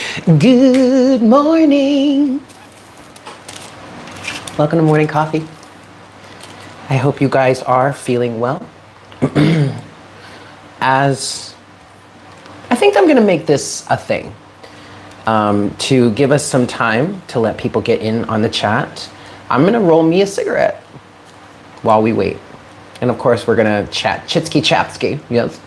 Good morning. Welcome to Morning Coffee. I hope you guys are feeling well. As I think I'm gonna make this a thing to give us some time to let people get in on the chat. I'm gonna roll me a cigarette while we wait. And of course we're gonna chat, chitsky chatsky, yes.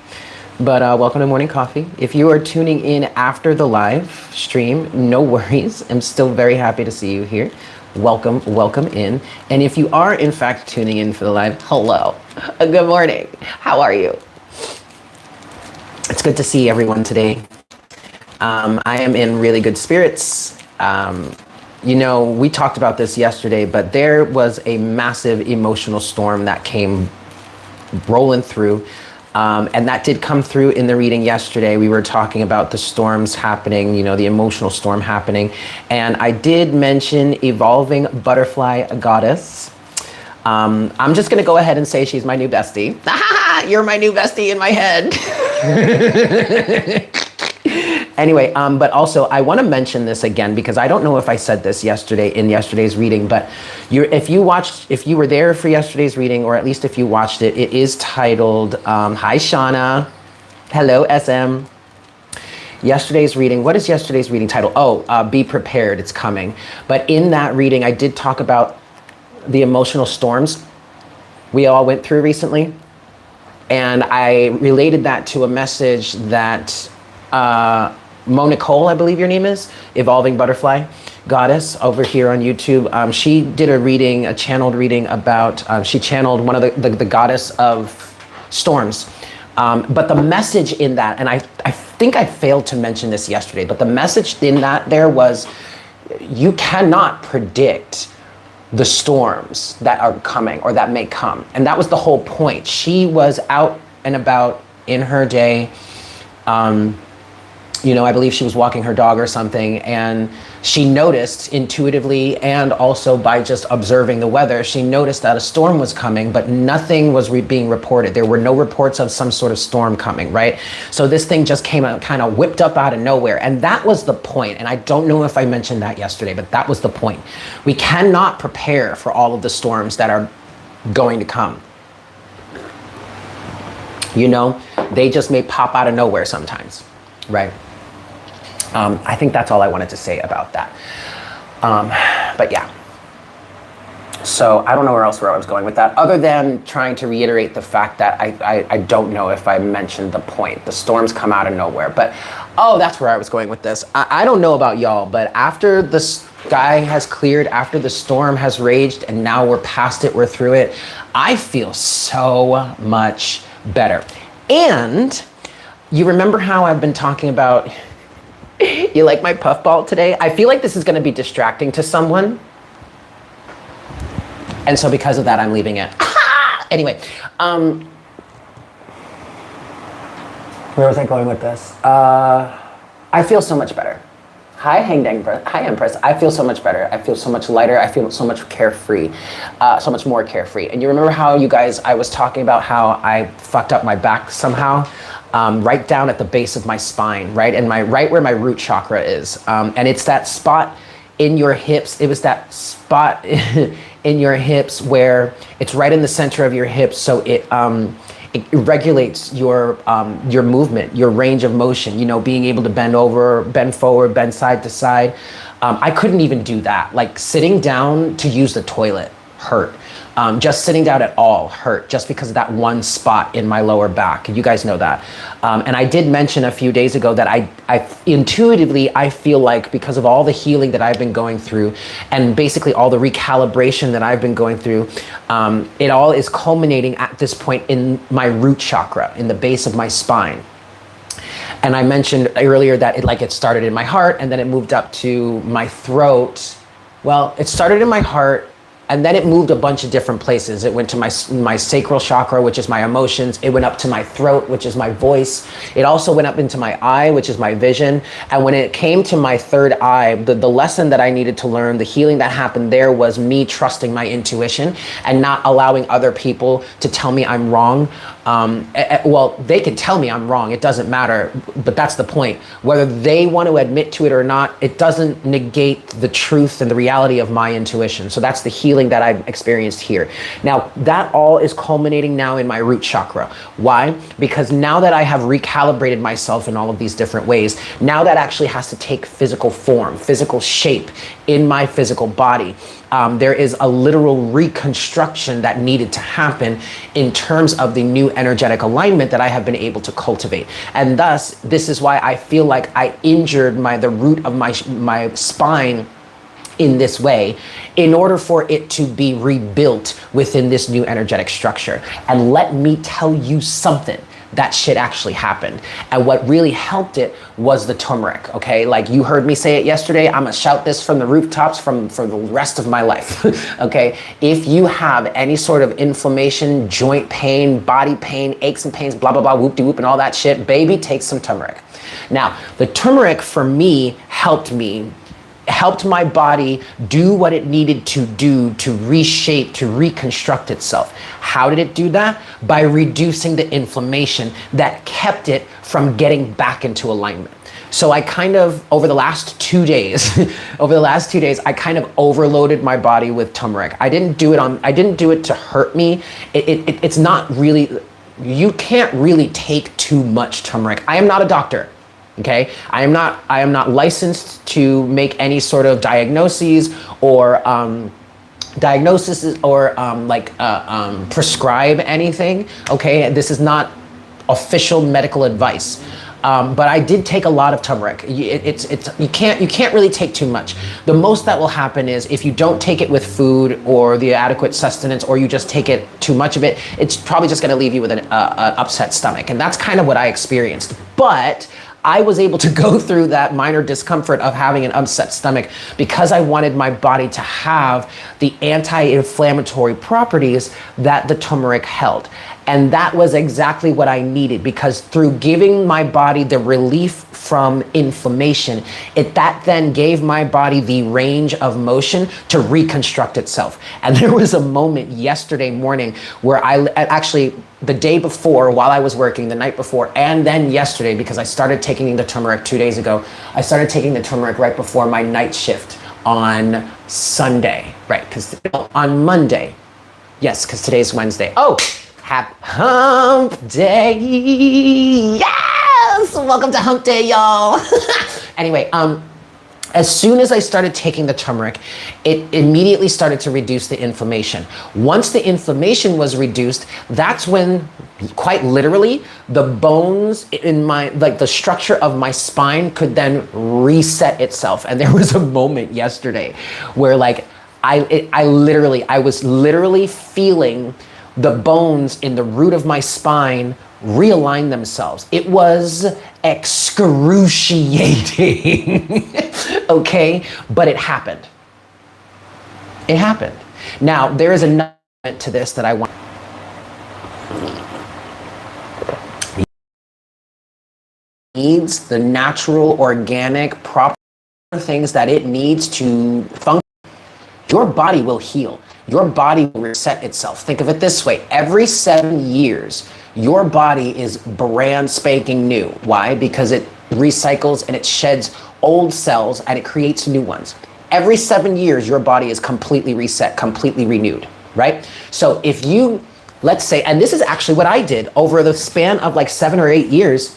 But welcome to Morning Coffee. If you are tuning in after the live stream, no worries. I'm still very happy to see you here. Welcome in. And if you are in fact tuning in for the live, hello, good morning. How are you? It's good to see everyone today. I am in really good spirits. You know, we talked about this yesterday, but there was a massive emotional storm that came rolling through. And that did come through in the reading yesterday. We were talking about the storms happening, you know, the emotional storm happening. And I did mention evolving butterfly goddess. I'm just gonna go ahead and say she's my new bestie. You're my new bestie in my head. Anyway, but also I want to mention this again because I don't know if I said this yesterday in yesterday's reading, but if you were there for yesterday's reading, or at least if you watched it, it is titled, hi Shauna, hello SM. Yesterday's reading, what is yesterday's reading title? Oh, be prepared, it's coming. But in that reading, I did talk about the emotional storms we all went through recently. And I related that to a message that Mo Nicole, I believe your name is, Evolving Butterfly Goddess over here on YouTube. She did a reading, a channeled reading about, she channeled one of the goddess of storms. But the message in that, and I think I failed to mention this yesterday, but the message in that there was, you cannot predict the storms that are coming or that may come. And that was the whole point. She was out and about in her day. You know, I believe she was walking her dog or something, and she noticed intuitively and also by just observing the weather, she noticed that a storm was coming, but nothing was being reported. There were no reports of some sort of storm coming, right? So this thing just came out, kind of whipped up out of nowhere. And that was the point. And I don't know if I mentioned that yesterday, but that was the point. We cannot prepare for all of the storms that are going to come. You know, they just may pop out of nowhere sometimes, right? I think that's all I wanted to say about that. But yeah. So I don't know where I was going with that, other than trying to reiterate the fact that I don't know if I mentioned the point. The storms come out of nowhere, but oh, that's where I was going with this. I don't know about y'all, but after the sky has cleared, after the storm has raged, and now we're past it, we're through it, I feel so much better. And you remember how I've been talking about, you like my puffball today? I feel like this is going to be distracting to someone. And so because of that, I'm leaving it. Anyway, where was I going with this? I feel so much better. Hi, hi, Empress. I feel so much better. I feel so much lighter. I feel so much carefree, so much more carefree. And you remember how you guys, I was talking about how I fucked up my back somehow? Right down at the base of my spine, right? And right where my root chakra is. And it's that spot in your hips. It was that spot in your hips where it's right in the center of your hips. So it regulates your movement, your range of motion, you know, being able to bend over, bend forward, bend side to side. I couldn't even do that. Like sitting down to use the toilet hurt. Just sitting down at all hurt just because of that one spot in my lower back. You guys know that. And I did mention a few days ago that I intuitively, I feel like because of all the healing that I've been going through and basically all the recalibration that I've been going through, it all is culminating at this point in my root chakra, in the base of my spine. And I mentioned earlier that it started in my heart and then it moved up to my throat. Well, it started in my heart, and then it moved a bunch of different places. It went to my sacral chakra, which is my emotions. It went up to my throat, which is my voice. It also went up into my eye, which is my vision. And when it came to my third eye, the lesson that I needed to learn, the healing that happened there was me trusting my intuition and not allowing other people to tell me I'm wrong Well, they can tell me I'm wrong. It doesn't matter, but that's the point. Whether they want to admit to it or not, it doesn't negate the truth and the reality of my intuition. So that's the healing that I've experienced here. Now, that all is culminating now in my root chakra. Why? Because now that I have recalibrated myself in all of these different ways, now that actually has to take physical form, physical shape in my physical body. There is a literal reconstruction that needed to happen in terms of the new energetic alignment that I have been able to cultivate. And thus, this is why I feel like I injured the root of my spine in this way, in order for it to be rebuilt within this new energetic structure. And let me tell you something. That shit actually happened. And what really helped it was the turmeric, okay? Like you heard me say it yesterday, I'm gonna shout this from the rooftops for the rest of my life, okay? If you have any sort of inflammation, joint pain, body pain, aches and pains, blah, blah, blah, whoop-de-whoop and all that shit, baby, take some turmeric. Now, the turmeric for me helped my body do what it needed to do to reshape, to reconstruct itself. How did it do that? By reducing the inflammation that kept it from getting back into alignment. So I kind of, over the last 2 days, I kind of overloaded my body with turmeric. I didn't do it to hurt me. It's not really, you can't really take too much turmeric. I am not a doctor. Okay, I am not licensed to make any sort of diagnoses or prescribe anything. Okay, this is not official medical advice. But I did take a lot of turmeric. You can't really take too much. The most that will happen is if you don't take it with food or the adequate sustenance, or you just take it too much of it, it's probably just going to leave you with an upset stomach, and that's kind of what I experienced. But I was able to go through that minor discomfort of having an upset stomach because I wanted my body to have the anti-inflammatory properties that the turmeric held. And that was exactly what I needed, because through giving my body the relief from inflammation, that then gave my body the range of motion to reconstruct itself. And there was a moment yesterday morning where the day before, while I was working, the night before, and then yesterday, because I started taking the turmeric 2 days ago, I started taking the turmeric right before my night shift on Sunday, right? Because on Monday, yes, because today's Wednesday. Oh, happy hump day. Yes, welcome to hump day, y'all. Anyway, as soon as I started taking the turmeric, it immediately started to reduce the inflammation. Once the inflammation was reduced, that's when, quite literally, the bones in the structure of my spine could then reset itself. And there was a moment yesterday where I was literally feeling the bones in the root of my spine realign themselves. It was excruciating, okay? But it happened. It happened. Now, there is another element to this that I want. Needs the natural, organic, proper things that it needs to function. Your body will heal. Your body will reset itself. Think of it this way. Every 7 years, your body is brand spanking new. Why? Because it recycles and it sheds old cells and it creates new ones. Every 7 years, your body is completely reset, completely renewed, right? So if you, let's say, and this is actually what I did over the span of 7 or 8 years,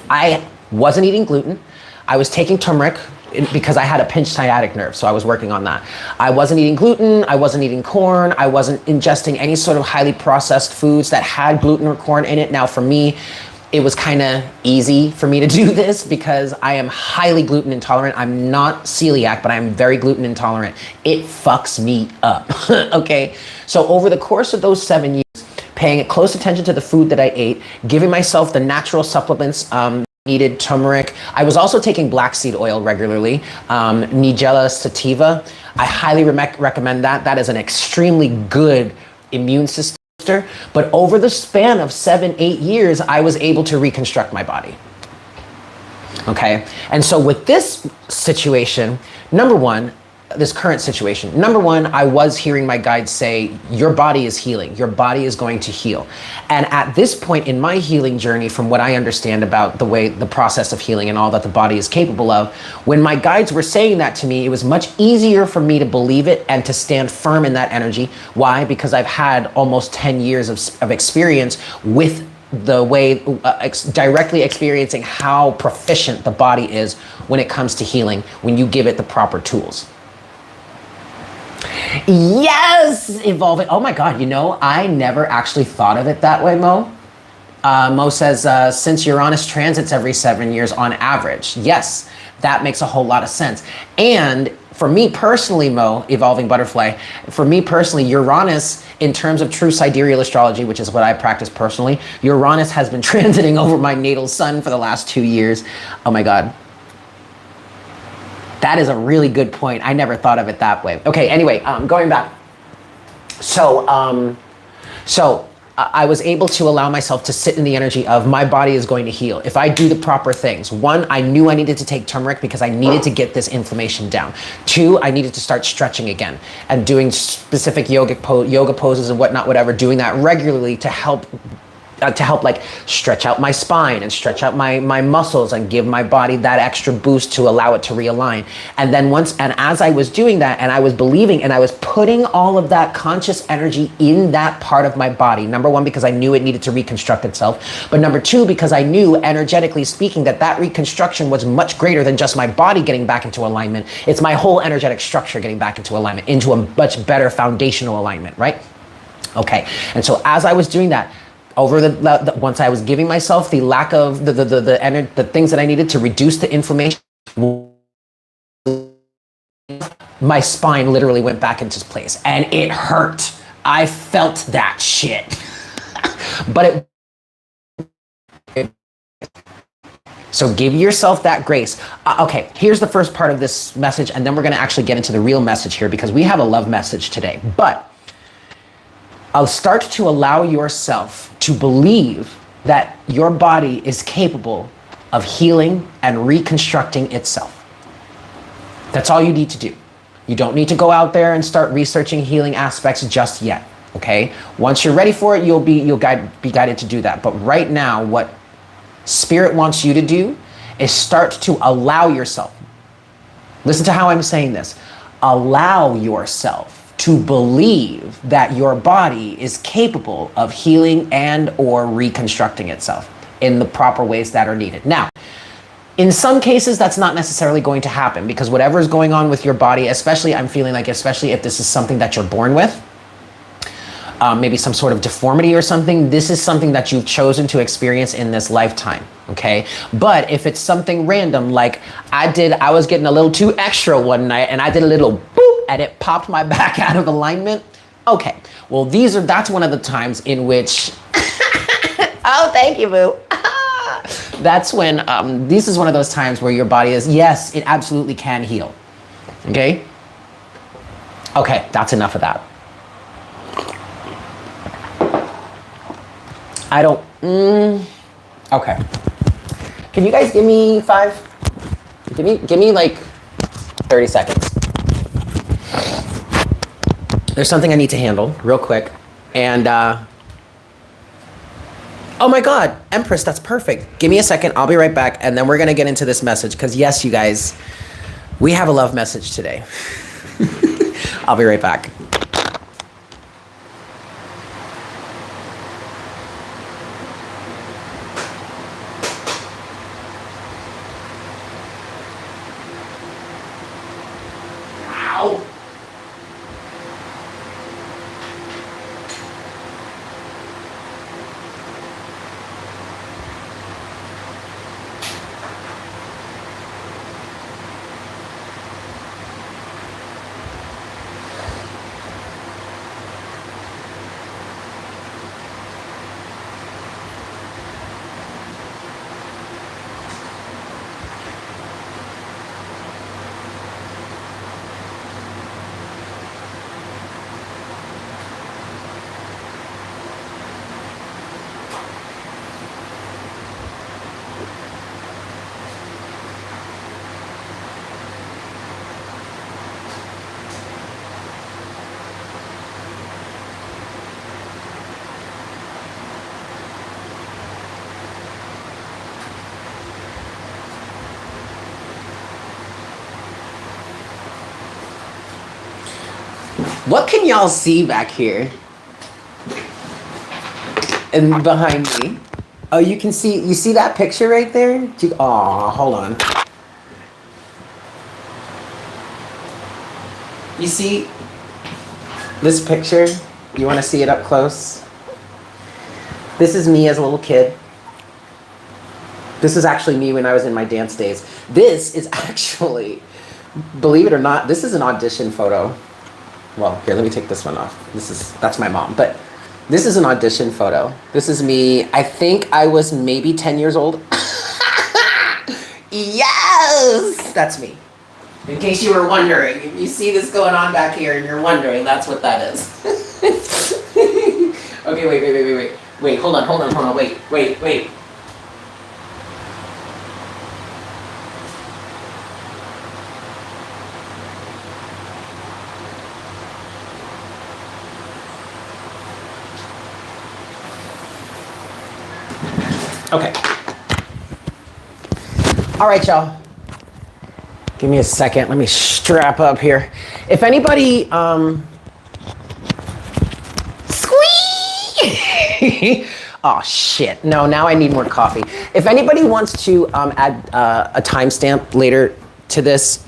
I wasn't eating gluten. I was taking turmeric because I had a pinched sciatic nerve, so I was working on that. I wasn't eating gluten, I wasn't eating corn, I wasn't ingesting any sort of highly processed foods that had gluten or corn in it. Now for me, it was kind of easy for me to do this because I am highly gluten intolerant. I'm not celiac, but I'm very gluten intolerant. It fucks me up, okay? So over the course of those 7 years, paying close attention to the food that I ate, giving myself the natural supplements, needed turmeric. I was also taking black seed oil regularly, Nigella sativa. I highly recommend that. That is an extremely good immune system. But over the span of 7-8 years, I was able to reconstruct my body. Okay, and so with this situation, number one, this current situation. Number one, I was hearing my guides say, your body is healing. Your body is going to heal. And at this point in my healing journey, from what I understand about the process of healing and all that the body is capable of, when my guides were saying that to me, it was much easier for me to believe it and to stand firm in that energy. Why? Because I've had almost 10 years of experience with the way, directly experiencing how proficient the body is when it comes to healing, when you give it the proper tools. Yes, evolving. Oh my God, I never actually thought of it that way, Mo. Mo says, since Uranus transits every 7 years on average. Yes, that makes a whole lot of sense. And for me personally, Mo, evolving butterfly, for me personally, Uranus, in terms of true sidereal astrology, which is what I practice personally, Uranus has been transiting over my natal sun for the last 2 years. Oh my God. That is a really good point. I never thought of it that way. Okay, anyway, going back. So I was able to allow myself to sit in the energy of my body is going to heal. If I do the proper things. One, I knew I needed to take turmeric because I needed to get this inflammation down. Two, I needed to start stretching again and doing specific yoga poses and whatnot, whatever, doing that regularly to help like stretch out my spine and stretch out my muscles and give my body that extra boost to allow it to realign. And then as I was doing that and I was believing and I was putting all of that conscious energy in that part of my body, number one, because I knew it needed to reconstruct itself. But number two, because I knew energetically speaking that reconstruction was much greater than just my body getting back into alignment. It's my whole energetic structure getting back into alignment, into a much better foundational alignment, right? Okay, and so as I was doing that, once I was giving myself the lack of the things that I needed to reduce the inflammation, my spine literally went back into place and it hurt. I felt that shit. But so give yourself that grace. Okay, here's the first part of this message, and then we're gonna actually get into the real message here because we have a love message today. But I'll start to allow yourself to believe that your body is capable of healing and reconstructing itself. That's all you need to do. You don't need to go out there and start researching healing aspects just yet, okay? Once you're ready for it, you'll be guided to do that. But right now, what Spirit wants you to do is start to allow yourself. Listen to how I'm saying this. Allow yourself to believe that your body is capable of healing and or reconstructing itself in the proper ways that are needed. Now, in some cases, that's not necessarily going to happen because whatever is going on with your body, especially I'm feeling like, especially if this is something that you're born with, maybe some sort of deformity or something, this is something that you've chosen to experience in this lifetime, okay? But if it's something random, like I was getting a little too extra one night and I did a little boop and it popped my back out of alignment, okay. Well, that's one of the times in which, oh, thank you, boo. That's when, this is one of those times where your body is, yes, it absolutely can heal, okay? Okay, that's enough of that. I don't, okay. Can you guys give me 5? Give me like 30 seconds. There's something I need to handle real quick. And, oh my God, Empress, that's perfect. Give me a second, I'll be right back. And then we're gonna get into this message. Because yes, you guys, we have a love message today. I'll be right back. What can y'all see back here? And behind me? Oh, you see that picture right there? Oh, hold on. You see this picture? You want to see it up close? This is me as a little kid. This is actually me when I was in my dance days. This is actually, believe it or not, this is an audition photo. Well, here, let me take this one off. That's my mom, but this is an audition photo. This is me. I think I was maybe 10 years old. Yes! That's me. In case you were wondering, if you see this going on back here and you're wondering, that's what that is. Okay, wait. Wait, hold on. Wait. Okay. All right, y'all. Give me a second. Let me strap up here. If anybody, squee! Oh, shit. No, now I need more coffee. If anybody wants to add a timestamp later to this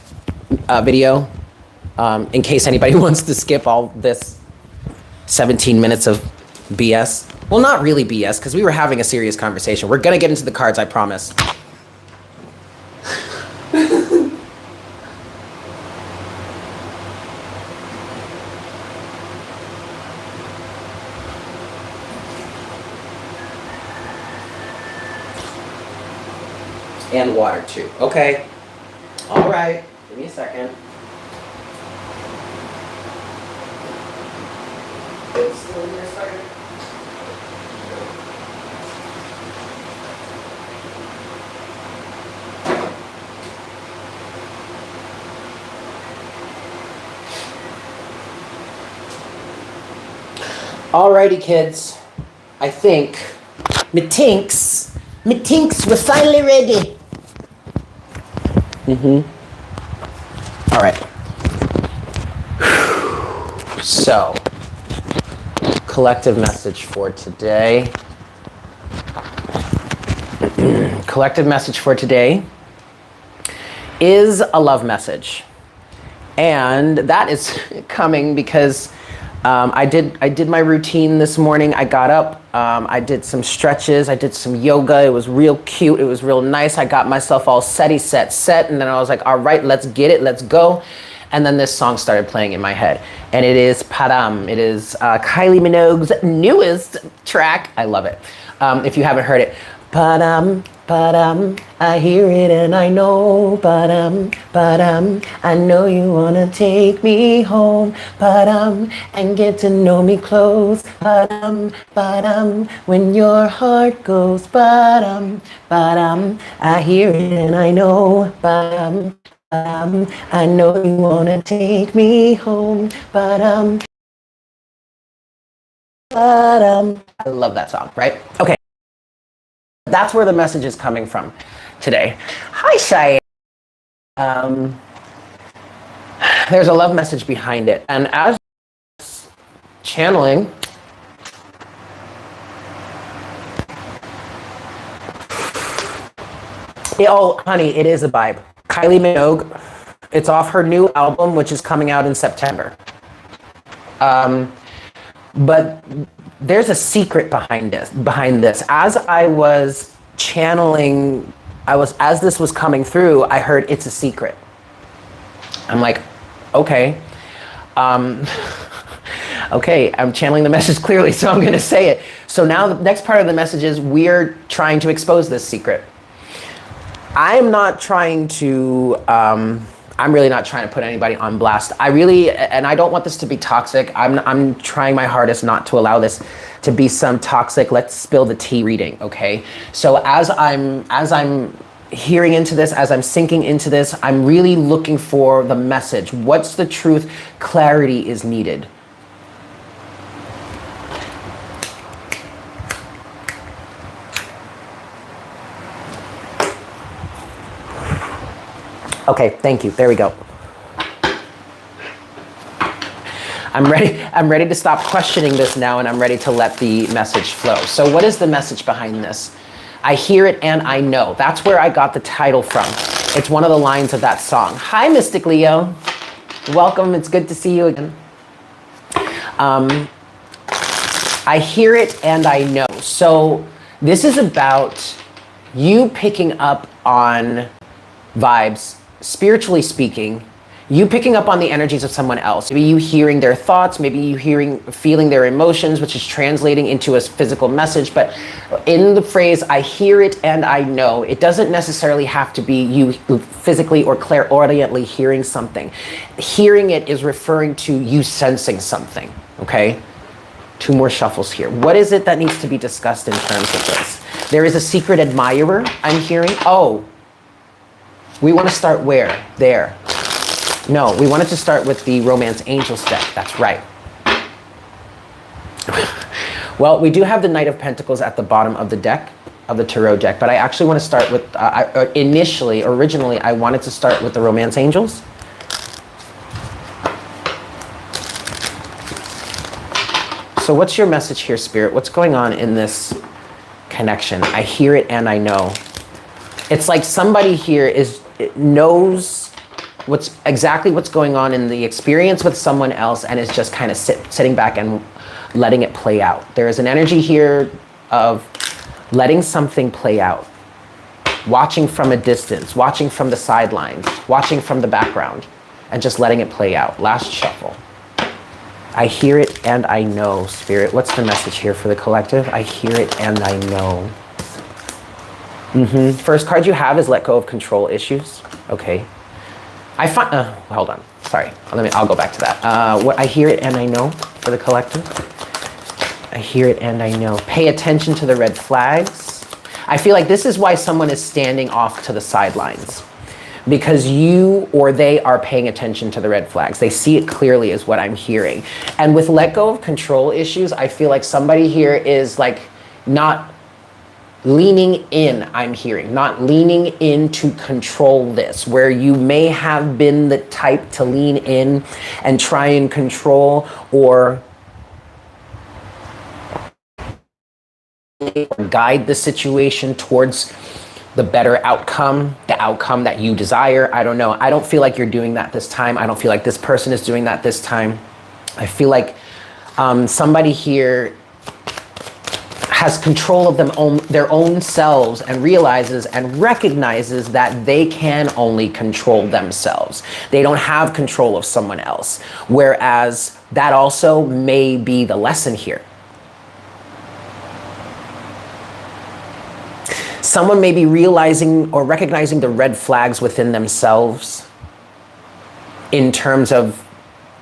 video, in case anybody wants to skip all this 17 minutes of BS. Well, not really BS, because we were having a serious conversation. We're going to get into the cards, I promise. And water, too. Okay. All right. Give me a second. Alrighty, kids. I think Metinks, we're finally ready. All right. So, collective message for today. Collective message for today is a love message. And that is coming because I did my routine this morning. I got up, I did some stretches, I did some yoga. It was real cute. It was real nice. I got myself all set. And then I was like, all right, let's get it. Let's go. And then this song started playing in my head. And it is Padam. It is Kylie Minogue's newest track. I love it. If you haven't heard it. Padam, padam, I hear it and I know. Padam, padam, I know you wanna take me home. Padam, and get to know me close. Padam, padam, when your heart goes. Padam, padam, I hear it and I know. Padam, padam, I know you wanna take me home. Padam, padam. I love that song, right? Okay. That's where the message is coming from today. Hi, Cheyenne. There's a love message behind it. And as channeling, oh, honey, it is a vibe. Kylie Minogue, it's off her new album, which is coming out in September. But there's a secret behind this. As I was channeling, as this was coming through, I heard it's a secret. I'm like, okay. Okay, I'm channeling the message clearly, so I'm gonna say it. So now the next part of the message is we're trying to expose this secret. I'm not trying to, I'm really not trying to put anybody on blast. And I don't want this to be toxic. I'm trying my hardest not to allow this to be some toxic, let's spill the tea reading, okay? So as I'm hearing into this, as I'm sinking into this, I'm really looking for the message. What's the truth? Clarity is needed. Okay, thank you. There we go. I'm ready to stop questioning this now, and I'm ready to let the message flow. So what is the message behind this? I hear it and I know. That's where I got the title from. It's one of the lines of that song. Hi, Mystic Leo. Welcome. It's good to see you again. I hear it and I know. So this is about you picking up on vibes, spiritually speaking, you picking up on the energies of someone else. Maybe you hearing their thoughts, maybe you feeling their emotions, which is translating into a physical message. But in the phrase, I hear it and I know, it doesn't necessarily have to be you physically or clairaudiently hearing something. Hearing it is referring to you sensing something, okay? 2 more shuffles here. What is it that needs to be discussed in terms of this? There is a secret admirer I'm hearing. Oh, we want to start where? There. No, we wanted to start with the Romance Angels deck. That's right. Well, we do have the Knight of Pentacles at the bottom of the deck, of the Tarot deck, but I actually want to start with, originally, I wanted to start with the Romance Angels. So what's your message here, Spirit? What's going on in this connection? I hear it and I know. It's like somebody here knows exactly what's going on in the experience with someone else and is just kind of sitting back and letting it play out. There is an energy here of letting something play out, watching from a distance, watching from the sidelines, watching from the background, and just letting it play out. Last shuffle. I hear it and I know, Spirit. What's the message here for the collective? I hear it and I know. First card you have is let go of control issues. Okay. Hold on. Sorry. I'll go back to that. What I hear it and I know for the collective. I hear it and I know. Pay attention to the red flags. I feel like this is why someone is standing off to the sidelines, because you or they are paying attention to the red flags. They see it clearly is what I'm hearing. And with let go of control issues, I feel like somebody here is like not leaning in, I'm hearing, not leaning in to control this, where you may have been the type to lean in and try and control or guide the situation towards the better outcome, the outcome that you desire. I don't know. I don't feel like you're doing that this time. I don't feel like this person is doing that this time. I feel like somebody here has control of their own selves and realizes and recognizes that they can only control themselves. They don't have control of someone else. Whereas that also may be the lesson here. Someone may be realizing or recognizing the red flags within themselves in terms of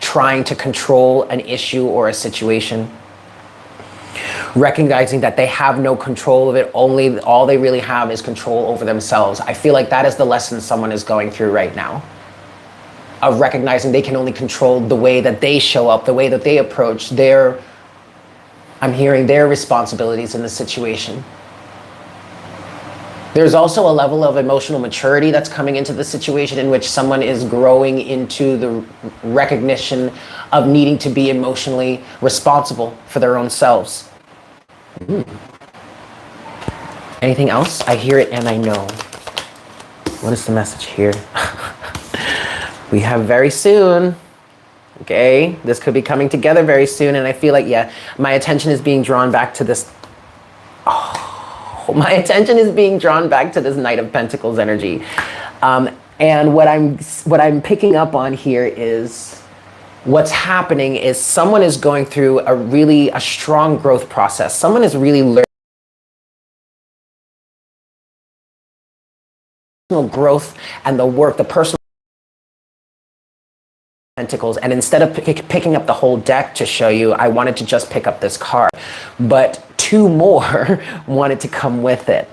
trying to control an issue or a situation. Recognizing that they have no control of it, all they really have is control over themselves. I feel like that is the lesson someone is going through right now. Of recognizing they can only control the way that they show up, the way that they approach I'm hearing their responsibilities in the situation. There's also a level of emotional maturity that's coming into the situation in which someone is growing into the recognition of needing to be emotionally responsible for their own selves. Anything else? I hear it and I know. What is the message here? We have very soon. Okay, this could be coming together very soon, and I feel like, yeah, my attention is being drawn back to this. My attention is being drawn back to this Knight of Pentacles energy. And what I'm picking up on here is what's happening is someone is going through a strong growth process. Someone is really learning personal growth and the work, the personal Pentacles. And instead of picking up the whole deck to show you, I wanted to just pick up this card. But 2 more wanted to come with it.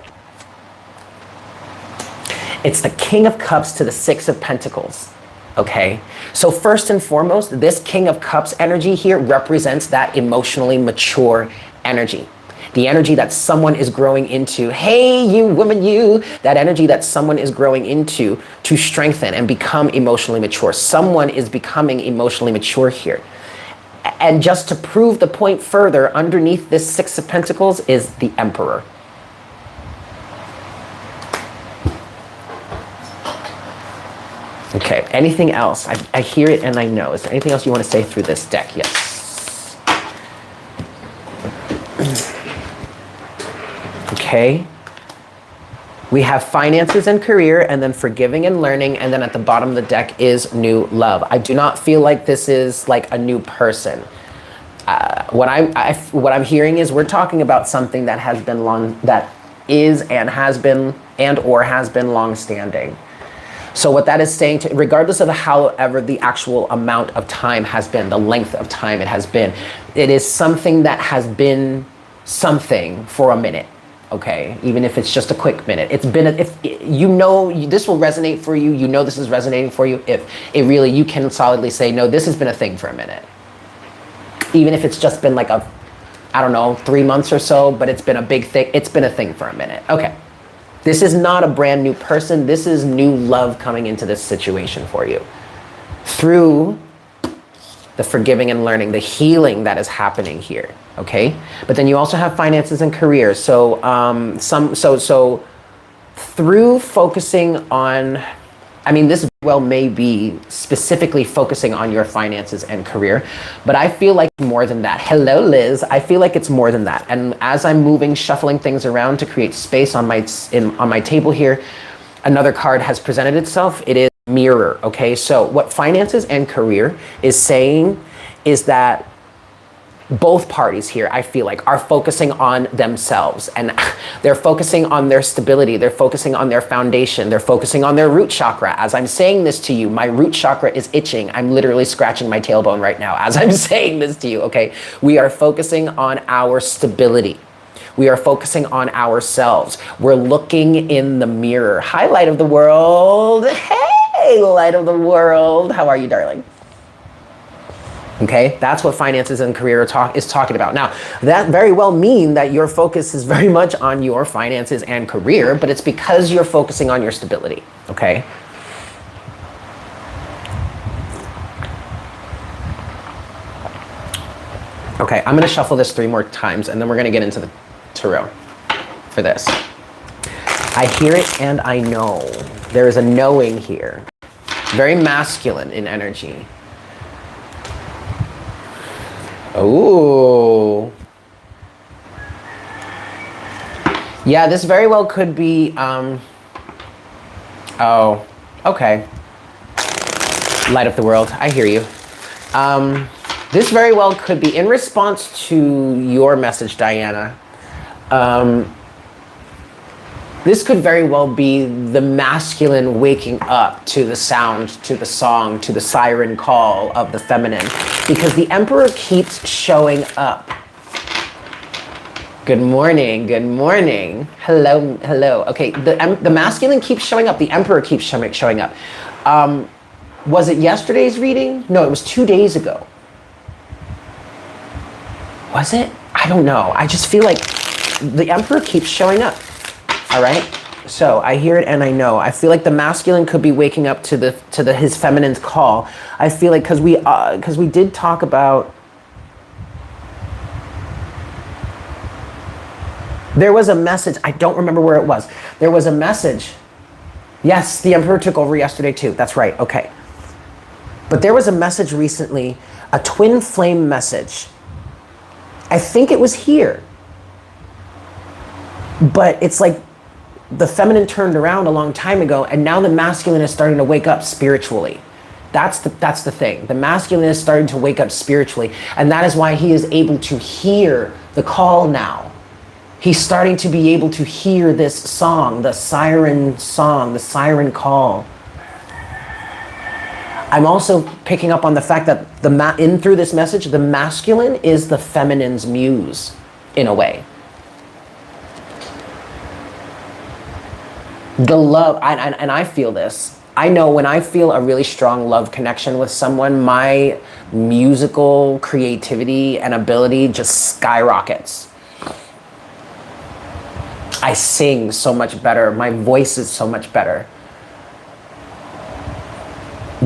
It's the King of Cups to the 6 of Pentacles. Okay, so first and foremost, this King of Cups energy here represents that emotionally mature energy. The energy that someone is growing into. Hey, you woman, you. That energy that someone is growing into to strengthen and become emotionally mature. Someone is becoming emotionally mature here. And just to prove the point further, underneath this Six of Pentacles is the Emperor. Okay, anything else? I hear it and I know. Is there anything else you want to say through this deck? Yes. Okay. We have finances and career, and then forgiving and learning, and then at the bottom of the deck is new love. I do not feel like this is like a new person. What I'm hearing is we're talking about something that has been that is and has been or has been long-standing. So what that is saying, regardless of however the actual amount of time has been, the length of time it has been, it is something that has been something for a minute, okay? Even if it's just a quick minute. It's been, if you know, this will resonate for you, you know this is resonating for you, if it really, you can solidly say, no, this has been a thing for a minute. Even if it's just been like a, I don't know, 3 months or so, but it's been a big thing, it's been a thing for a minute, okay. This is not a brand new person. This is new love coming into this situation for you. Through the forgiving and learning, the healing that is happening here, okay? But then you also have finances and career. So, so through focusing on, I mean, this well may be specifically focusing on your finances and career, but I feel like more than that. Hello, Liz. I feel like it's more than that. And as I'm moving, shuffling things around to create space on my table here, another card has presented itself. It is Mirror, okay? So what finances and career is saying is that both parties here, I feel like, are focusing on themselves, and they're focusing on their stability. They're focusing on their foundation. They're focusing on their root chakra. As I'm saying this to you, my root chakra is itching. I'm literally scratching my tailbone right now as I'm saying this to you, okay? We are focusing on our stability. We are focusing on ourselves. We're looking in the mirror. Hi, light of the world. Hey, light of the world. How are you, darling? Okay, that's what finances and career is talking about. Now, that very well mean that your focus is very much on your finances and career, but it's because you're focusing on your stability, okay? Okay, I'm gonna shuffle this 3 more times and then we're gonna get into the tarot for this. I hear it and I know. There is a knowing here. Very masculine in energy. Oh. Yeah, this very well could be, oh, okay. Light of the world, I hear you. This very well could be in response to your message, Diana. This could very well be the masculine waking up to the sound, to the song, to the siren call of the feminine, because the Emperor keeps showing up. Good morning, good morning. Hello, hello. Okay, the masculine keeps showing up, the Emperor keeps showing up. Was it yesterday's reading? No, it was 2 days ago. Was it? I don't know. I just feel like the Emperor keeps showing up. All right, so I hear it and I know. I feel like the masculine could be waking up to his feminine's call. I feel like because we did talk about. There was a message. I don't remember where it was. There was a message. Yes, the Emperor took over yesterday too. That's right. Okay, but there was a message recently, a twin flame message. I think it was here, but it's like. The feminine turned around a long time ago, and now the masculine is starting to wake up spiritually. That's the thing. The masculine is starting to wake up spiritually, and that is why he is able to hear the call now. He's starting to be able to hear this song, the siren call. I'm also picking up on the fact that through this message, the masculine is the feminine's muse, in a way. The love, and I feel this. I know when I feel a really strong love connection with someone, my musical creativity and ability just skyrockets. I sing so much better. My voice is so much better.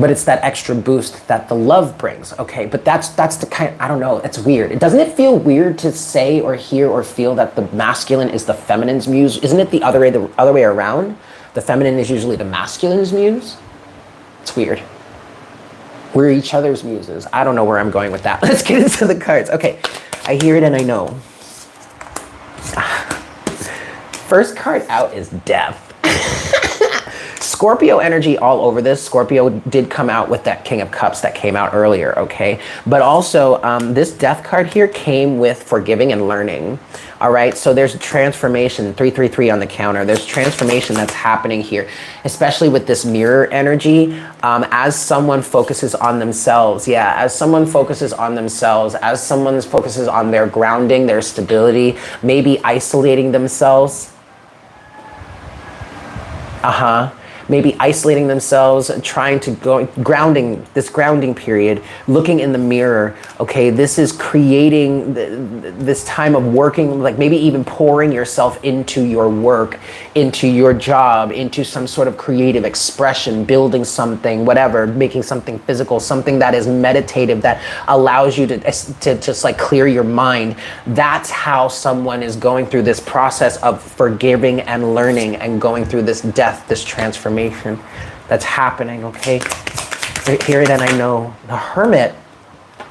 but it's that extra boost that the love brings. Okay, but that's the kind, I don't know, it's weird. Doesn't it feel weird to say or hear or feel that the masculine is the feminine's muse? Isn't it the other way around? The feminine is usually the masculine's muse? It's weird. We're each other's muses. I don't know where I'm going with that. Let's get into the cards. Okay, I hear it and I know. First card out is death. Scorpio energy all over this. Scorpio did come out with that King of Cups that came out earlier, okay? But also, this death card here came with forgiving and learning, all right? So there's a transformation, 333 on the counter. There's transformation that's happening here, especially with this mirror energy. As someone focuses on themselves, as someone focuses on themselves, as someone focuses on their grounding, their stability, maybe isolating themselves. Maybe isolating themselves, trying to go, this grounding period, looking in the mirror, okay, this is creating this time of working, like maybe even pouring yourself into your work, into your job, into some sort of creative expression, building something, whatever, making something physical, something that is meditative, that allows you to just like clear your mind. That's how someone is going through this process of forgiving and learning and going through this death, this transformation that's happening, okay? Hear it and I know. The Hermit.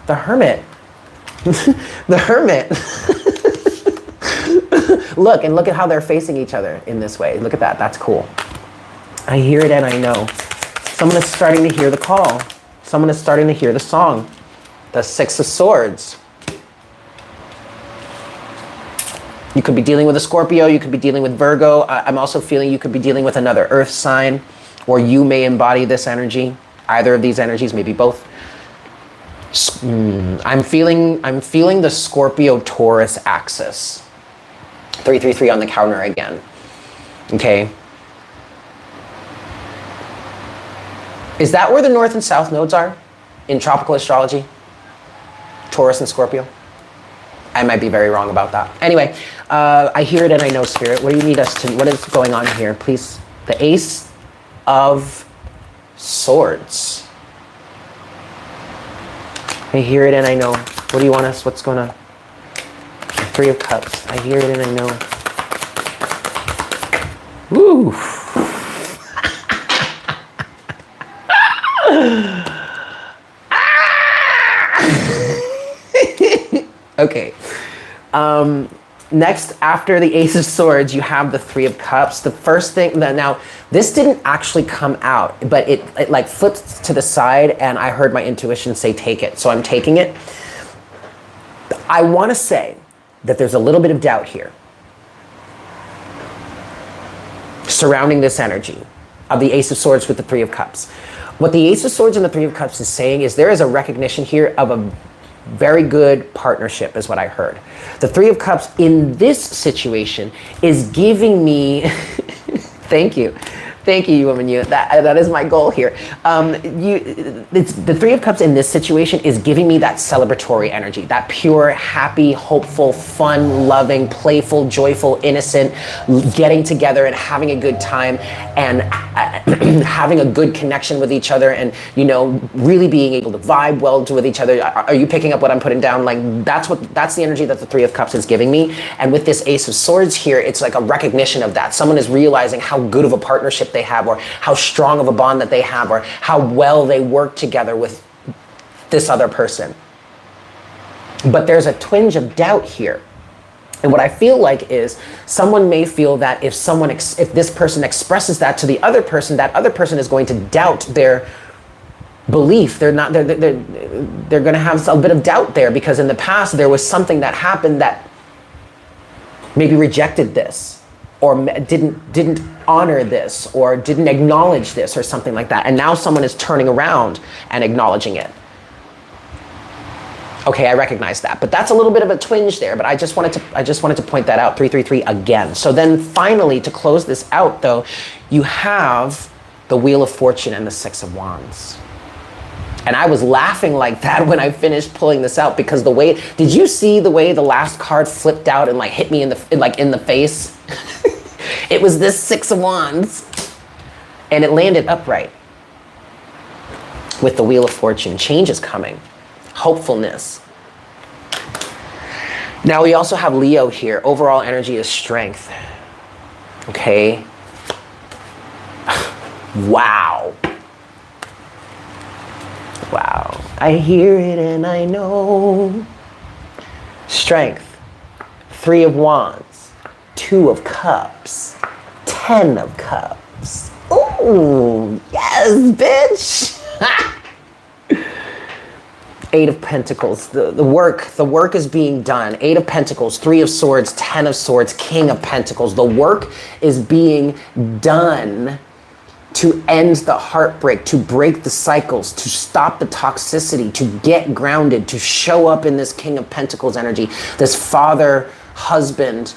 The Hermit. The Hermit. Look at how they're facing each other in this way. Look at that. That's cool. I hear it and I know. Someone is starting to hear the call. Someone is starting to hear the song. The Six of Swords. You could be dealing with a Scorpio, you could be dealing with Virgo. I'm also feeling you could be dealing with another earth sign, or you may embody this energy. Either of these energies, maybe both. I'm feeling the Scorpio-Taurus axis. 333 on the counter again. Okay. Is that where the North and South nodes are in tropical astrology? Taurus and Scorpio? I might be very wrong about that. Anyway, I hear it and I know, Spirit. What do you need us to, what is going on here, please? The Ace of Swords. I hear it and I know. What do you want us, what's going on? Three of Cups. I hear it and I know. Woo. Okay. Next, after the Ace of Swords, you have the Three of Cups. The first thing that, now, this didn't actually come out, but it like flipped to the side and I heard my intuition say, take it. So I'm taking it. I want to say that there's a little bit of doubt here surrounding this energy of the Ace of Swords with the Three of Cups. What the Ace of Swords and the Three of Cups is saying is there is a recognition here of a very good partnership, is what I heard. The Three of Cups in this situation is giving me, thank you, you woman, you. That is my goal here. The Three of Cups in this situation is giving me that celebratory energy, that pure, happy, hopeful, fun, loving, playful, joyful, innocent, getting together and having a good time and having a good connection with each other and, you know, really being able to vibe well with each other. Are you picking up what I'm putting down? Like, that's the energy that the Three of Cups is giving me. And with this Ace of Swords here, it's like a recognition of that. Someone is realizing how good of a partnership they have, or how strong of a bond that they have, or how well they work together with this other person. But there's a twinge of doubt here. And what I feel like is someone may feel that if this person expresses that to the other person, that other person is going to doubt their belief. They're going to have a bit of doubt there because in the past there was something that happened that maybe rejected this, or didn't honor this, or didn't acknowledge this, or something like that. And now someone is turning around and acknowledging it. Okay, I recognize that, but that's a little bit of a twinge there. But I just wanted to point that out. 333 again. So then finally, to close this out, though, you have the Wheel of Fortune and the Six of Wands. And I was laughing like that when I finished pulling this out because did you see the way the last card flipped out and like hit me in the face? It was this Six of Wands and it landed upright. with the Wheel of Fortune. Change is coming. Hopefulness. Now we also have Leo here. Overall energy is strength. Okay. Wow. Wow. I hear it and I know. Strength. 3 of Wands. 2 of Cups. 10 of Cups. Ooh, yes, bitch. 8 of Pentacles. The work is being done. 8 of Pentacles, 3 of Swords, 10 of Swords, King of Pentacles. The work is being done to end the heartbreak, to break the cycles, to stop the toxicity, to get grounded, to show up in this King of Pentacles energy, this father, husband.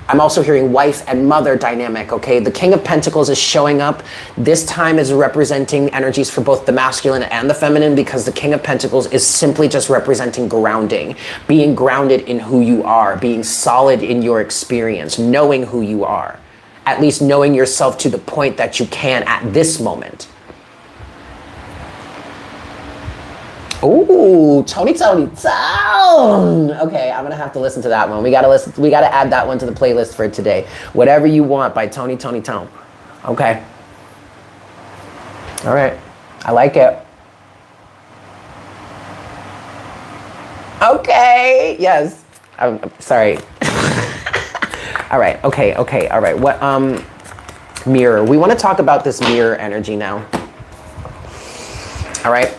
I'm also hearing wife and mother dynamic, okay? The King of Pentacles is showing up. This time is representing energies for both the masculine and the feminine, because the King of Pentacles is simply just representing grounding, being grounded in who you are, being solid in your experience, knowing who you are, at least knowing yourself to the point that you can at this moment. Ooh, Tony. Okay, I'm gonna have to listen to that one. We gotta add that one to the playlist for today. Whatever You Want by Tony. Okay. All right, I like it. Okay, yes. I'm sorry. All right, okay, all right. What, mirror. We wanna talk about this mirror energy now. All right.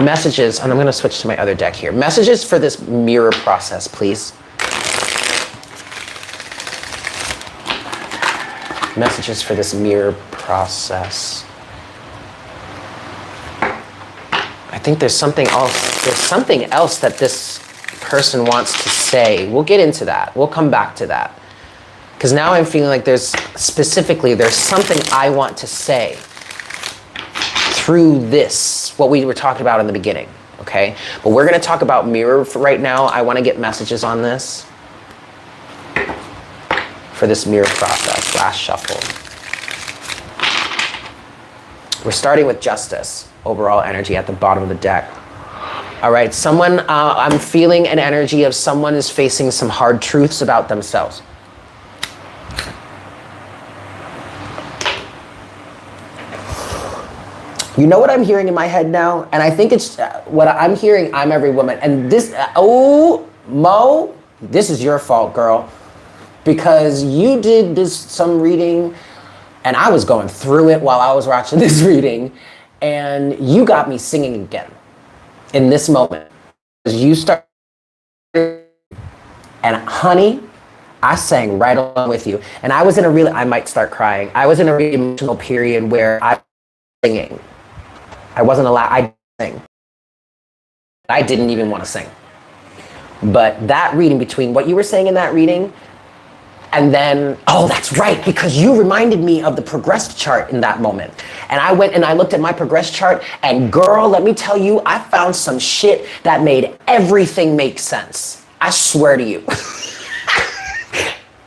Messages, and I'm going to switch to my other deck here. Messages for this mirror process, please. Messages for this mirror process. I think there's something else. There's something else that this person wants to say. We'll get into that. We'll come back to that. Because now I'm feeling like there's something I want to say through this, what we were talking about in the beginning, okay? But we're gonna talk about mirror for right now. I wanna get messages on this for this mirror process, last shuffle. We're starting with Justice, overall energy at the bottom of the deck. All right, someone, I'm feeling an energy of someone is facing some hard truths about themselves. You know what I'm hearing in my head now? And I think it's what I'm hearing, I'm every woman. And this, Mo, this is your fault, girl. Because you did some reading and I was going through it while I was watching this reading, and you got me singing again in this moment. You started, and honey, I sang right along with you. And I was in I might start crying. I was in a really emotional period where I was singing. I wasn't allowed, I didn't sing. I didn't even want to sing. But that reading, between what you were saying in that reading, and then, oh, that's right, because you reminded me of the progressed chart in that moment. And I went and I looked at my progressed chart, and girl, let me tell you, I found some shit that made everything make sense. I swear to you.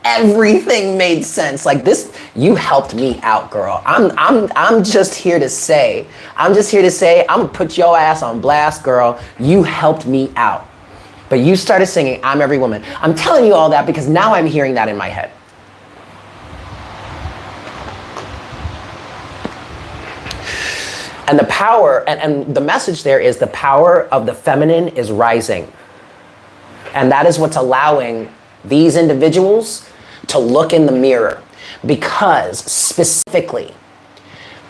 Everything made sense. Like this, you helped me out, girl. I'm just here to say, I'm gonna put your ass on blast, girl. You helped me out. But you started singing I'm Every Woman. I'm telling you all that because now I'm hearing that in my head. And the power, and the message there is the power of the feminine is rising. And that is what's allowing these individuals to look in the mirror, because specifically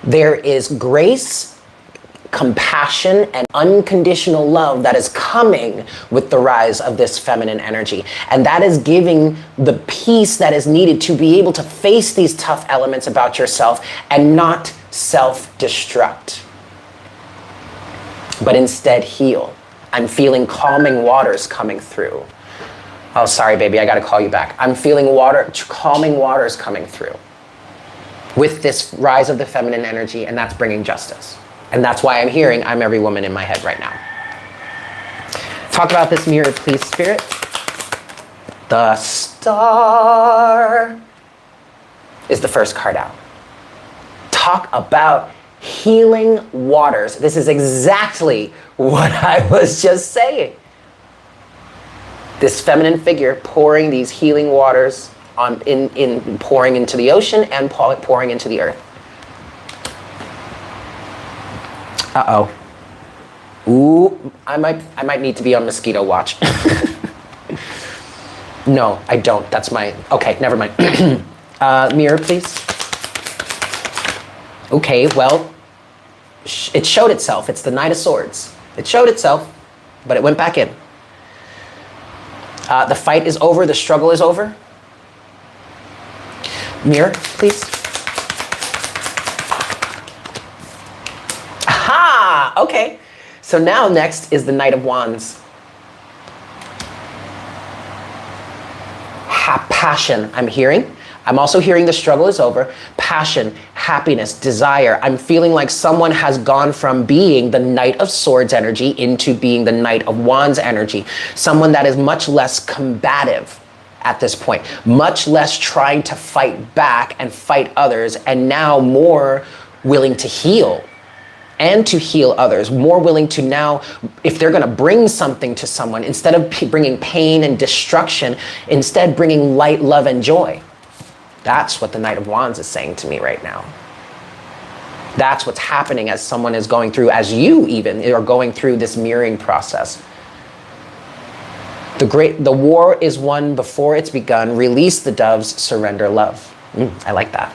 there is grace, compassion, and unconditional love that is coming with the rise of this feminine energy. And that is giving the peace that is needed to be able to face these tough elements about yourself and not self-destruct, but instead heal. I'm feeling calming waters coming through. Oh, sorry, baby, I gotta call you back. I'm feeling calming waters coming through with this rise of the feminine energy, and that's bringing justice. And that's why I'm hearing I'm Every Woman in my head right now. Talk about this mirror, please, Spirit. The Star is the first card out. Talk about Healing waters. This is exactly what I was just saying. This feminine figure pouring these healing waters pouring into the ocean and pouring into the earth. Uh-oh. Ooh, I might need to be on mosquito watch. No, I don't. That's my, okay, never mind. Mirror, please. Okay, well, it showed itself. It's the Knight of Swords. It showed itself, but it went back in. The fight is over. The struggle is over. Mirror, please. Aha! Okay. So now next is the Knight of Wands. Passion, I'm hearing. I'm also hearing the struggle is over. Passion, happiness, desire. I'm feeling like someone has gone from being the Knight of Swords energy into being the Knight of Wands energy. Someone that is much less combative at this point, much less trying to fight back and fight others, and now more willing to heal and to heal others, more willing to now, if they're gonna bring something to someone, instead of bringing pain and destruction, instead bringing light, love, and joy. That's what the Knight of Wands is saying to me right now. That's what's happening as someone is going through, as you even are going through this mirroring process. The war is won before it's begun. Release the doves, surrender love. I like that.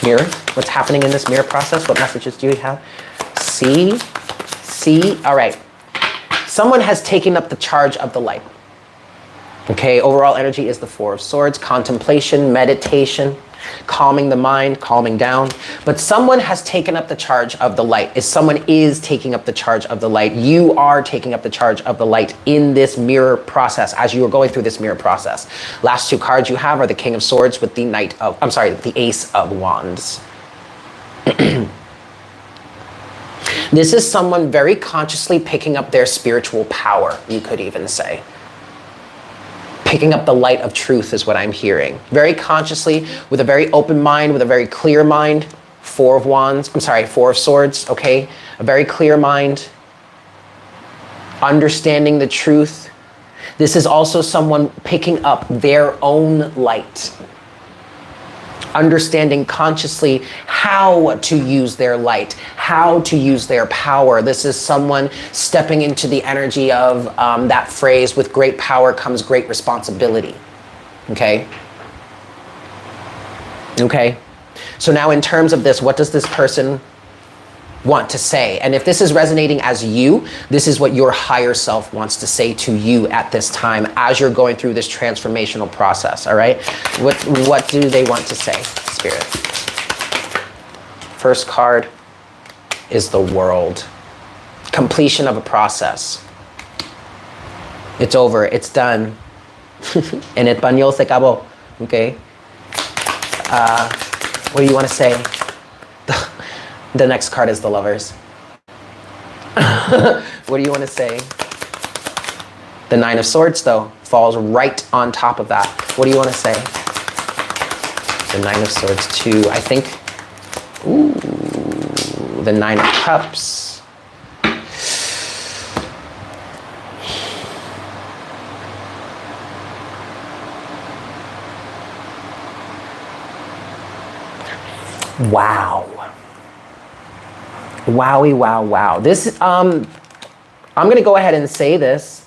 Mirror, what's happening in this mirror process? What messages do you have? See, all right. Someone has taken up the charge of the light. Okay, overall energy is the Four of Swords, contemplation, meditation, calming the mind, calming down. But someone has taken up the charge of the light. Someone is taking up the charge of the light. You are taking up the charge of the light in this mirror process as you are going through this mirror process. Last two cards you have are the King of Swords with the the Ace of Wands. This is someone very consciously picking up their spiritual power, you could even say. Picking up the light of truth is what I'm hearing. Very consciously, with a very open mind, with a very clear mind. Four of Swords, okay? A very clear mind. Understanding the truth. This is also someone picking up their own light. Understanding consciously how to use their light, how to use their power. This is someone stepping into the energy of that phrase, with great power comes great responsibility. Okay? Okay? So now in terms of this, what does this person want to say? And if this is resonating as you, this is what your higher self wants to say to you at this time as you're going through this transformational process, all right? What do they want to say, Spirit? First card is the World. Completion of a process. It's over, it's done. En español se acabó, okay? What do you want to say? The next card is the Lovers. What do you want to say? The Nine of Swords, though, falls right on top of that. What do you want to say? The Nine of Swords, too. I think, ooh, the Nine of Cups. Wow. Wowie, wow, wow. This, I'm going to go ahead and say this,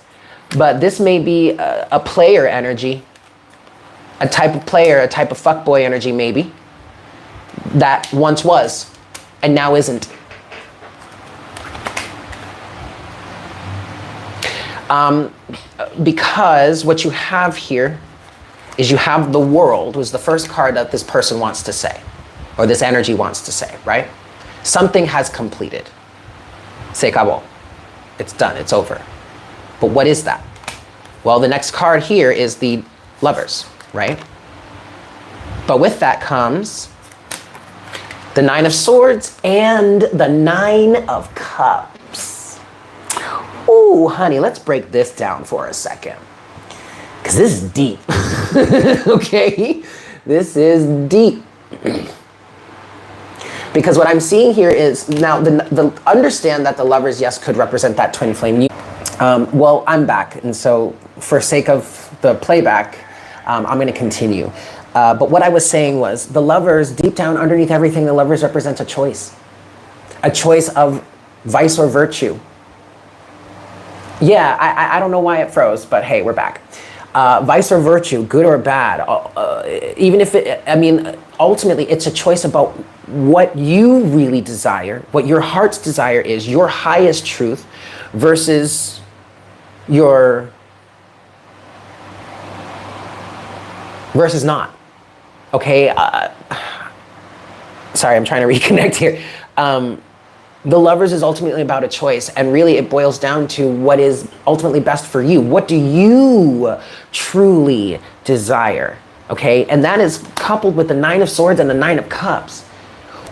but this may be a player energy, a type of player, a type of fuckboy energy maybe, that once was and now isn't. Because what you have here is you have the World, was the first card that this person wants to say, or this energy wants to say, right? Something has completed. Se acabó. It's done, it's over. But what is that? Well, the next card here is the Lovers, right? But with that comes the Nine of Swords and the Nine of Cups. Ooh, honey, let's break this down for a second. Because this is deep. Okay? This is deep. Because what I'm seeing here is now understand that the Lovers, yes, could represent that twin flame. Well, I'm back, and so for sake of the playback, I'm going to continue. But what I was saying was the Lovers, deep down underneath everything, the Lovers represent a choice of vice or virtue. Yeah, I don't know why it froze, but hey, we're back. Vice or virtue, good or bad, even if ultimately it's a choice about what you really desire, what your heart's desire is, your highest truth versus your, versus not. Okay, sorry, I'm trying to reconnect here. The Lovers is ultimately about a choice, and really it boils down to what is ultimately best for you. What do you truly desire? Okay, and that is coupled with the Nine of Swords and the Nine of Cups.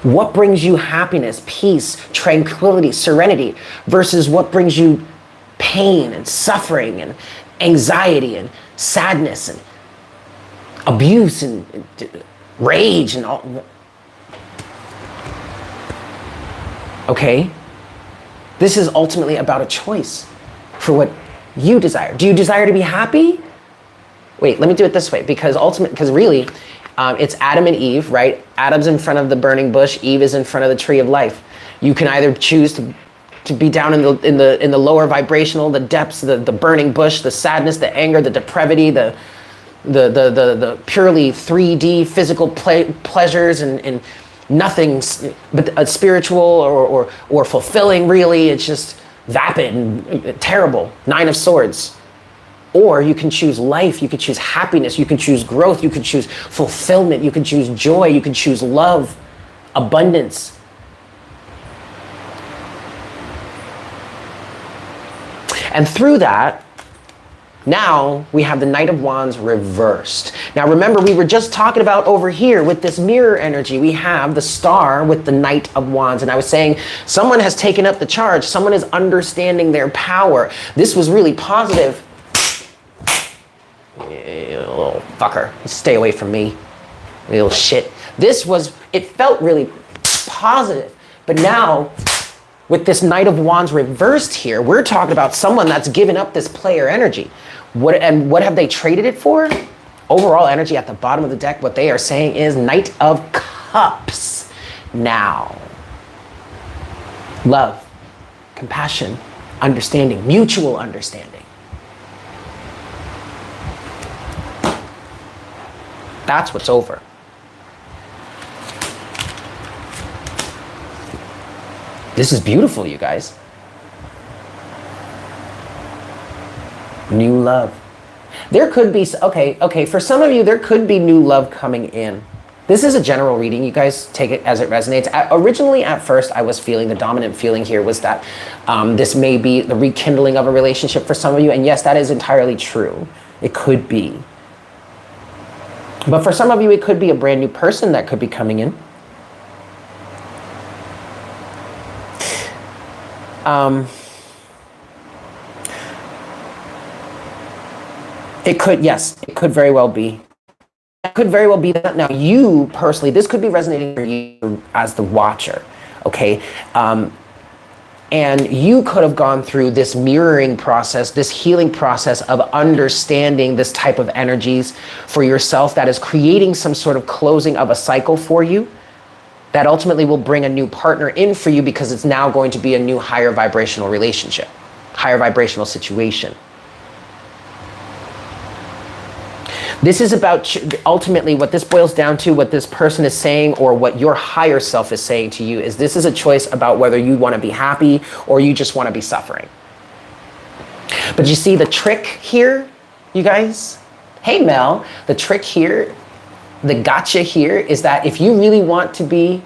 What brings you happiness, peace, tranquility, serenity, versus what brings you pain and suffering and anxiety and sadness and abuse and rage and all. Okay? This is ultimately about a choice for what you desire. Do you desire to be happy? Wait, let me do it this way, because really, it's Adam and Eve, right? Adam's in front of the burning bush, Eve is in front of the tree of life. You can either choose to be down in the lower vibrational, the depths, the burning bush, the sadness, the anger, the depravity, the purely 3D physical pleasures and nothing but spiritual or fulfilling, really. It's just vapid and terrible. Nine of Swords. Or you can choose life, you can choose happiness, you can choose growth, you can choose fulfillment, you can choose joy, you can choose love, abundance. And through that, now we have the Knight of Wands reversed. Now remember, we were just talking about over here with this mirror energy, we have the Star with the Knight of Wands. And I was saying someone has taken up the charge. Someone is understanding their power. This was really positive. You little fucker, stay away from me, you little shit. It felt really positive. But now, with this Knight of Wands reversed here, we're talking about someone that's given up this player energy. What have they traded it for? Overall energy at the bottom of the deck, what they are saying is Knight of Cups. Now, love, compassion, understanding, mutual understanding. That's what's over. This is beautiful, you guys. New love. There could be, okay, for some of you, there could be new love coming in. This is a general reading. You guys take it as it resonates. Originally, at first, I was feeling, the dominant feeling here was that this may be the rekindling of a relationship for some of you. And yes, that is entirely true. It could be. But for some of you, it could be a brand new person that could be coming in. It could very well be. It could very well be that now you personally, this could be resonating for you as the watcher, okay? And you could have gone through this mirroring process, this healing process of understanding this type of energies for yourself that is creating some sort of closing of a cycle for you that ultimately will bring a new partner in for you because it's now going to be a new higher vibrational relationship, higher vibrational situation. This is about ultimately what this boils down to, what this person is saying or what your higher self is saying to you is this is a choice about whether you want to be happy or you just want to be suffering. But you see the trick here, you guys? Hey, Mel, the trick here, the gotcha here is that if you really want to be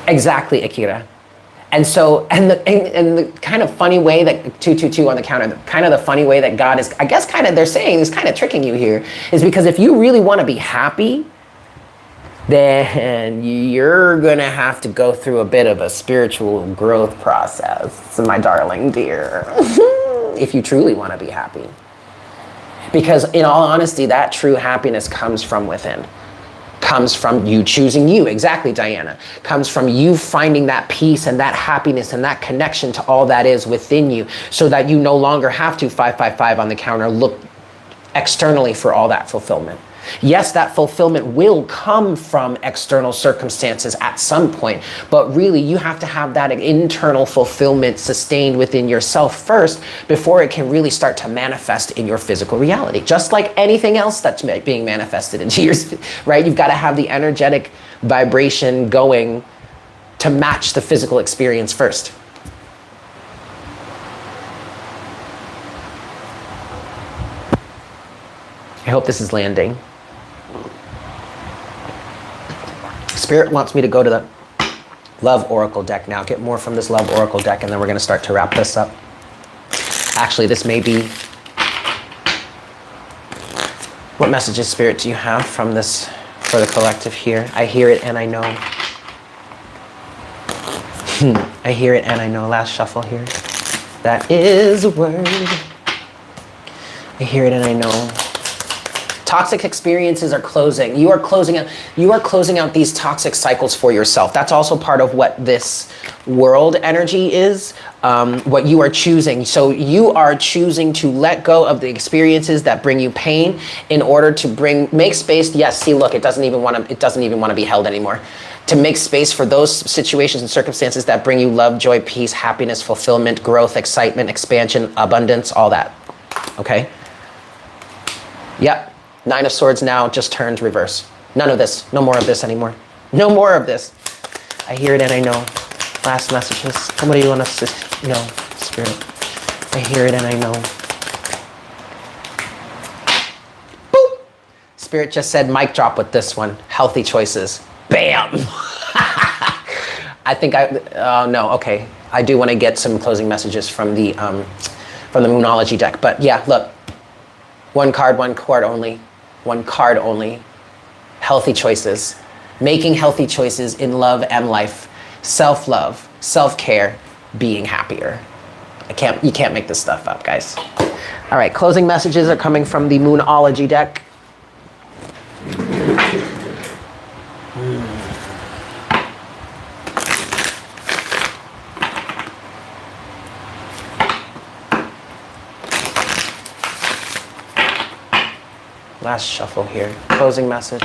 exactly Akira. And so, and the kind of funny way that 222 on the counter, kind of the funny way that God is, I guess kind of, they're saying is kind of tricking you here, is because if you really want to be happy, then you're going to have to go through a bit of a spiritual growth process, my darling dear, if you truly want to be happy. Because in all honesty, that true happiness comes from within. Comes from you choosing you. Exactly, Diana. Comes from you finding that peace and that happiness and that connection to all that is within you, so that you no longer have to 555 on the counter look externally for all that fulfillment. Yes, that fulfillment will come from external circumstances at some point, but really you have to have that internal fulfillment sustained within yourself first before it can really start to manifest in your physical reality. Just like anything else that's being manifested into your, right? You've got to have the energetic vibration going to match the physical experience first. I hope this is landing. Spirit wants me to go to the Love Oracle deck now, get more from this Love Oracle deck, and then we're going to start to wrap this up. Actually, this may be... What messages, Spirit, do you have from this for the collective here? I hear it and I know. I hear it and I know. Last shuffle here. That is a word. I hear it and I know. Toxic experiences are closing. You are closing out these toxic cycles for yourself. That's also part of what this world energy is, what you are choosing. So you are choosing to let go of the experiences that bring you pain in order to make space. Yes, see, look, it doesn't even want to be held anymore. To make space for those situations and circumstances that bring you love, joy, peace, happiness, fulfillment, growth, excitement, expansion, abundance, all that. Okay? Yep. 9 of Swords now just turned reverse. None of this. No more of this anymore. No more of this. I hear it and I know. Last messages. Somebody want to, Spirit. I hear it and I know. Boop. Spirit just said mic drop with this one. Healthy choices. Bam. I think no, okay. I do want to get some closing messages from the Moonology deck. But yeah, look. One card only. One card only. Healthy choices. Making healthy choices in love and life. Self-love, self-care, being happier. You can't make this stuff up, guys. All right, closing messages are coming from the Moonology deck. Last shuffle here. Closing message.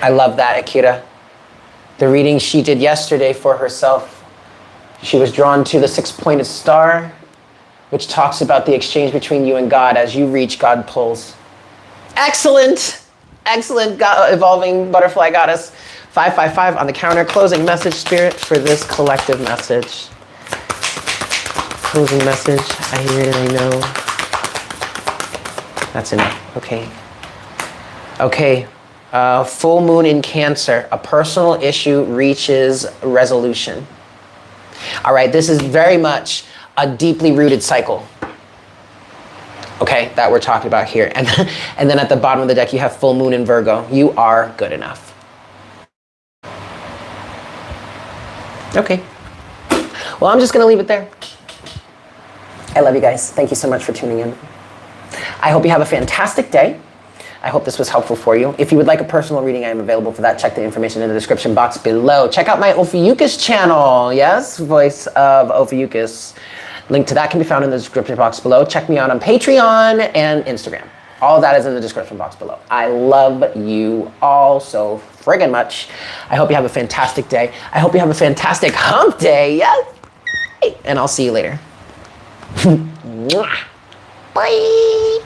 I love that, Akira. The reading she did yesterday for herself, she was drawn to the 6-pointed star, which talks about the exchange between you and God. As you reach, God pulls. Excellent! Excellent, evolving butterfly goddess. 555 on the counter. Closing message, Spirit, for this collective message. Closing message. I hear it and I know. That's enough. Okay. Okay. Full moon in Cancer. A personal issue reaches resolution. All right. This is very much a deeply rooted cycle. Okay, that we're talking about here. And then at the bottom of the deck, you have full moon in Virgo. You are good enough. Okay. Well, I'm just going to leave it there. I love you guys. Thank you so much for tuning in. I hope you have a fantastic day. I hope this was helpful for you. If you would like a personal reading, I am available for that. Check the information in the description box below. Check out my Ophiuchus channel. Yes, voice of Ophiuchus. Link to that can be found in the description box below. Check me out on Patreon and Instagram. All of that is in the description box below. I love you all so friggin' much. I hope you have a fantastic day. I hope you have a fantastic hump day. Yes. And I'll see you later. Bye.